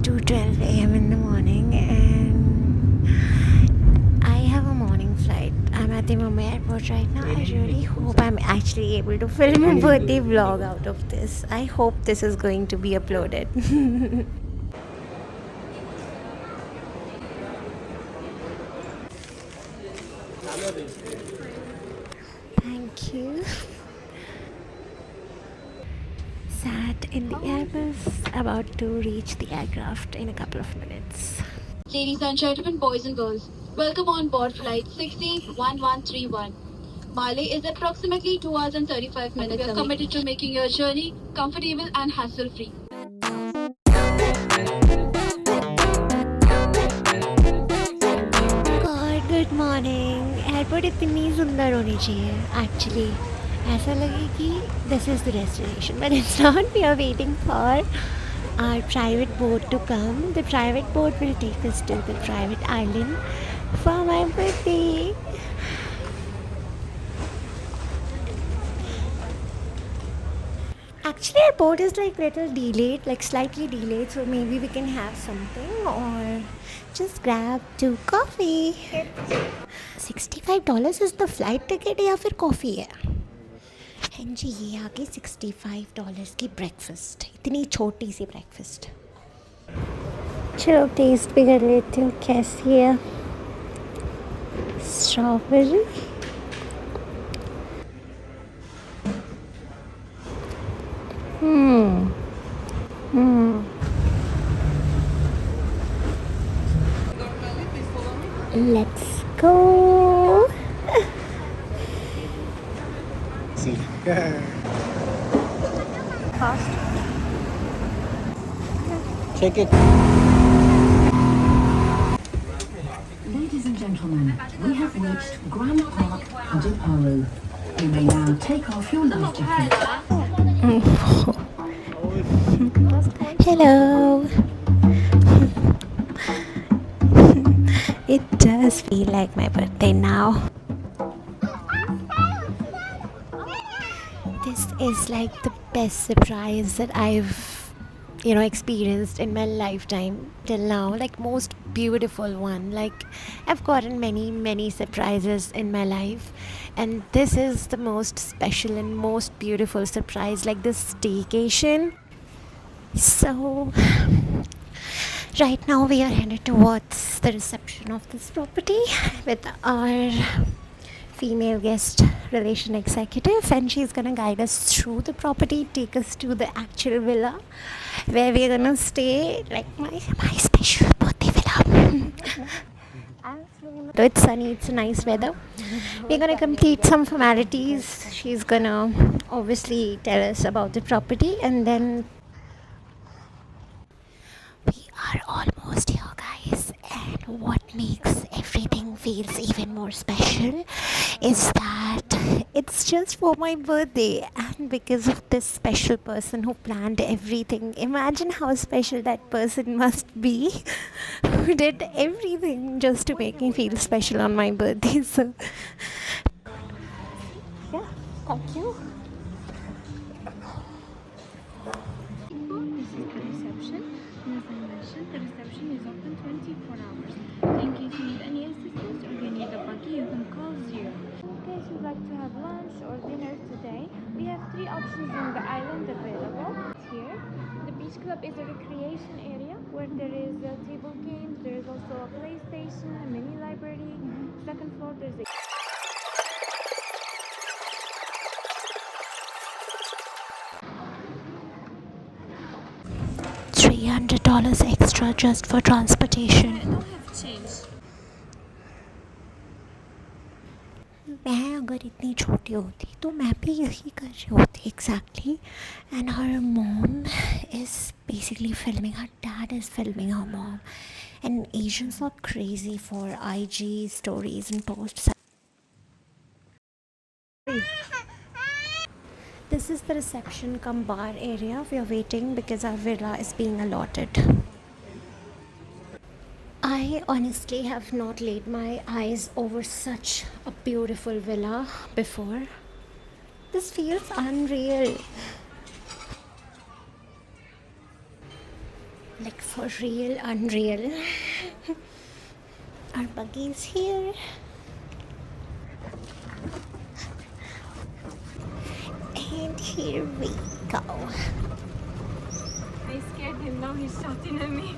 2:12 a.m. in the morning, and I have a morning flight. I'm at the Mumbai airport right now. I really hope I'm actually able to film a birthday vlog out of this. I hope this is going to be uploaded. Thank you. Sat in the Airbus, about to reach the aircraft in a couple of minutes. Ladies and gentlemen, boys and girls, welcome on board flight 601131. Male is approximately 2 hours and 35 minutes. We are committed to making your journey comfortable and hassle free. God, good morning. Airport इतनी सुंदर होनी चाहिए actually. ऐसा लगे कि this is the destination, but it's not. We are waiting for our private boat to come. The private boat will take us to the private island for my birthday. Actually, our boat is like little delayed, like slightly delayed, so maybe we can have something or just grab two coffee. $65 is the flight ticket या फिर coffee है? हाँ जी, ये आ गई $65 की breakfast. इतनी छोटी सी breakfast. चलो टेस्ट भी कर लेती हूँ कैसी है. Strawberry. Let's go. See. Fast. Check it. Ladies and gentlemen, we have reached Grand Park, Duparu. You may now take off your life jacket. Hello. It does feel like my birthday now. This is like the best surprise that I've experienced in my lifetime till now. Like most beautiful one. Like I've gotten many surprises in my life, and this is the most special and most beautiful surprise, like this staycation. So right now we are headed towards the reception of this property with our female guest relation executive, and she's gonna guide us through the property, take us to the actual villa where we're gonna stay, like my special birthday villa. So it's sunny, it's a nice weather. We're gonna complete some formalities. She's gonna obviously tell us about the property, and then we are almost here, guys. And what makes everything feels even more special is that it's just for my birthday, and because of this special person who planned everything. Imagine how special that person must be who did everything just to make me feel special on my birthday. So yeah, thank you. This is the reception. As I mentioned, the reception is open 24 hours. In case you need any assistance or you need a buggy, you can call 0. In case you'd like to have lunch or dinner today, we have 3 options on the island available. Here, the beach club is a recreation area where there is table games, there is also a PlayStation, a mini library. Second floor, there's a $300 extra just for transportation. मैं अगर इतनी छोटी होती तो मैं भी यही कर रही होती exactly. And her mom is basically filming, her dad is filming her mom. And Asians are crazy for IG stories and posts. This is the reception cum bar area. We are waiting because our villa is being allotted. I honestly have not laid my eyes over such a beautiful villa before. This feels unreal. Like for real, unreal. Our buggy's here. And here we go. I scared him, now he's shouting at me.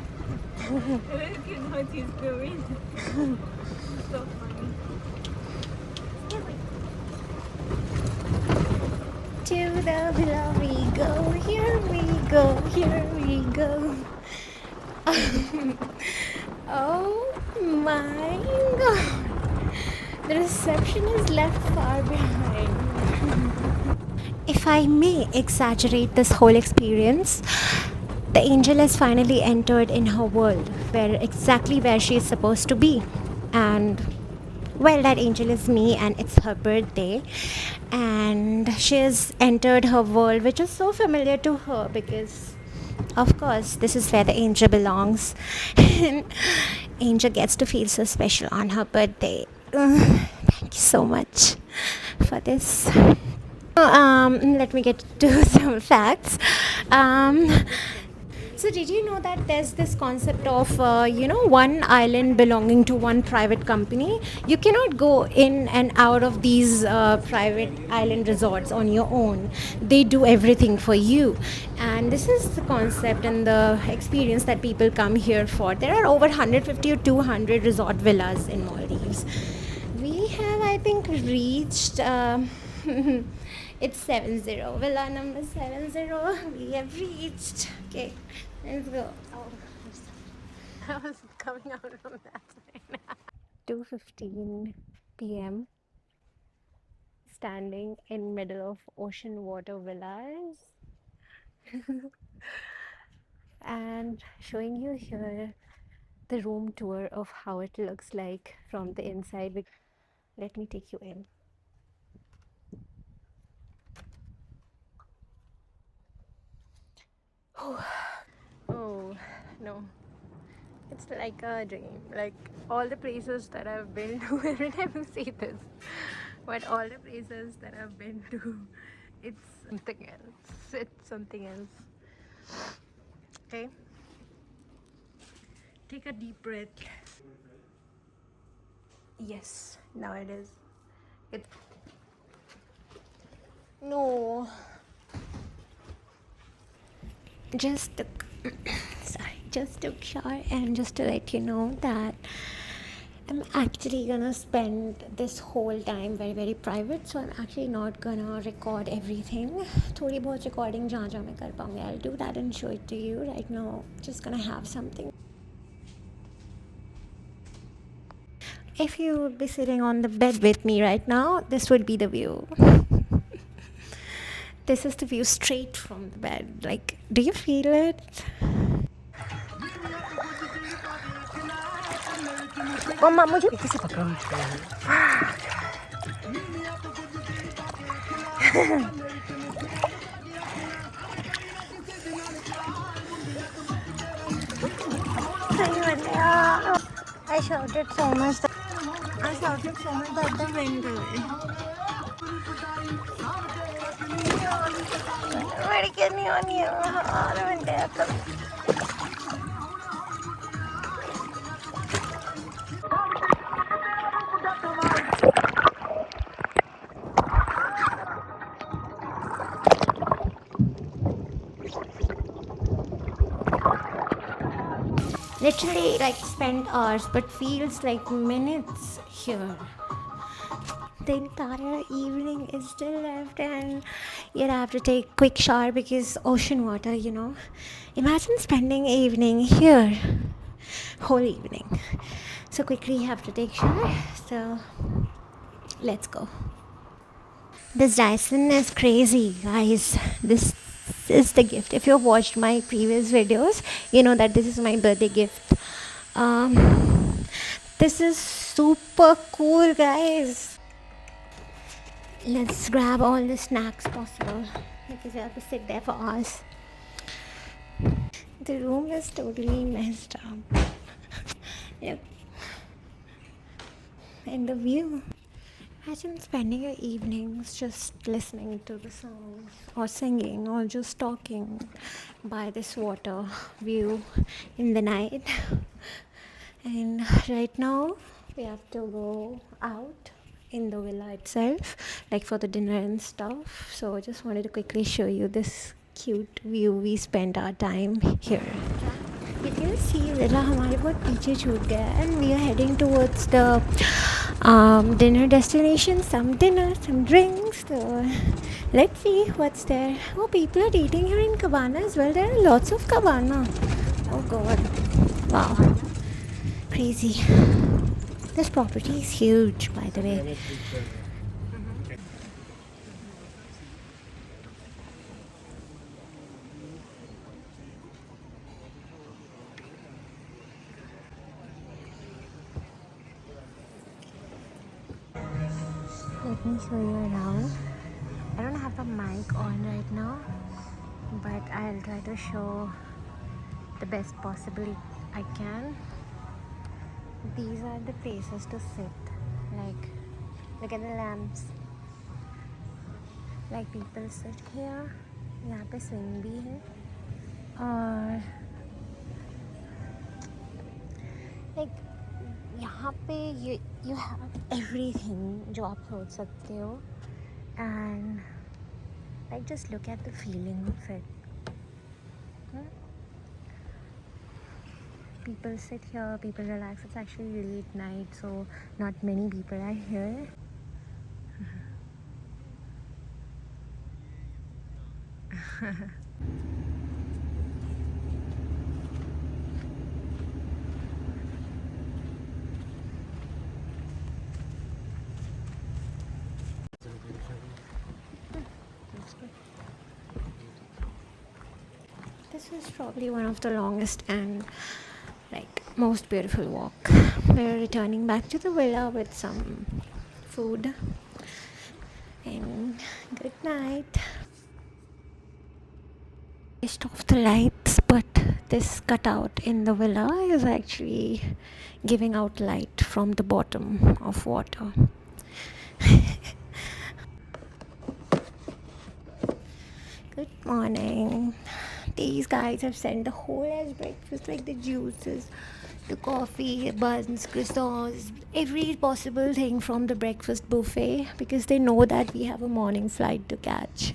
Look at what he's doing. So funny. To the villa we go, here we go, here we go. Oh my god. The reception is left far behind. If I may exaggerate this whole experience, the angel has finally entered in her world, where exactly where she is supposed to be. And well, that angel is me, and it's her birthday. And she has entered her world, which is so familiar to her because, of course, this is where the angel belongs. And angel gets to feel so special on her birthday. Thank you so much for this. Let me get to some facts. Um, so, did you know that there's this concept of, one island belonging to one private company? You cannot go in and out of these private island resorts on your own. They do everything for you. And this is the concept and the experience that people come here for. There are over 150 or 200 resort villas in Maldives. We have, I think, reached. It's 70. Villa number 70. We have reached. Okay, let's go. Oh, I was coming out from that side. 2:15 p.m. Standing in middle of ocean water villas and showing you here the room tour of how it looks like from the inside. Let me take you in. Oh no, it's like a dream. Like all the places that I've been to, every time I say this, but all the places that I've been to, it's something else. It's something else. Okay, take a deep breath. Yes, now it is. It. No. Just took, sorry, just took shower, and just to let you know that I'm actually gonna spend this whole time very very private, so I'm actually not gonna record everything. थोड़ी बहुत recording जहाँ जहाँ मैं कर पाऊँगी, I'll do that and show it to you. Right now, just gonna have something. If you would be sitting on the bed with me right now, this would be the view. This is the view straight from the bed. Like, do you feel it? मम्मा मुझे किसी पकड़ो I shouted so much that the wind away. Very getting on you. The wind happened. Literally like spent hours but feels like minutes here. The entire evening is still left and you'll have to take quick shower because ocean water, imagine spending evening here, whole evening. So quickly you have to take shower. So let's go. This Dyson is crazy, guys. This is the gift. If you've watched my previous videos, you know that this is my birthday gift. This is super cool, guys. Let's grab all the snacks possible because we have to sit there for hours. The room is totally messed up. Yep. And the view. Imagine spending your evenings just listening to the songs or singing or just talking by this water view in the night. And right now we have to go out in the villa itself, like for the dinner and stuff. So I just wanted to quickly show you this cute view we spent our time here. You can see villa हमारे बहुत पीछे छूट गया है and we are heading towards the dinner destination. Some dinner, some drinks. So let's see what's there. Oh, people are eating here in cabana as well. There are lots of cabana. Oh god, wow, crazy. This property is huge, by the way. Let me show you around. I don't have the mic on right now, but I'll try to show the best possible I can. These are the places to sit. Like, look at the lamps. Like people sit here. यहाँ पे swing भी है और like यहाँ पे you have everything जो आप सोच सकते हो and like just look at the feeling of it. People sit here, people relax. It's actually late night, so not many people are here. This is probably one of the longest and like most beautiful walk. We're returning back to the villa with some food and good night. Switched off the lights, but this cutout in the villa is actually giving out light from the bottom of water. Good morning. These guys have sent the whole as breakfast, like the juices, the coffee, buns, croissants, every possible thing from the breakfast buffet because they know that we have a morning flight to catch.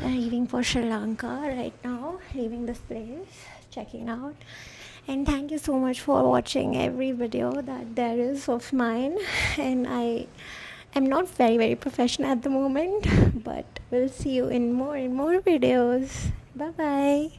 Leaving for Sri Lanka right now, leaving this place, checking out. And thank you so much for watching every video that there is of mine. And I am not very professional at the moment, but we'll see you in more and more videos. Bye bye.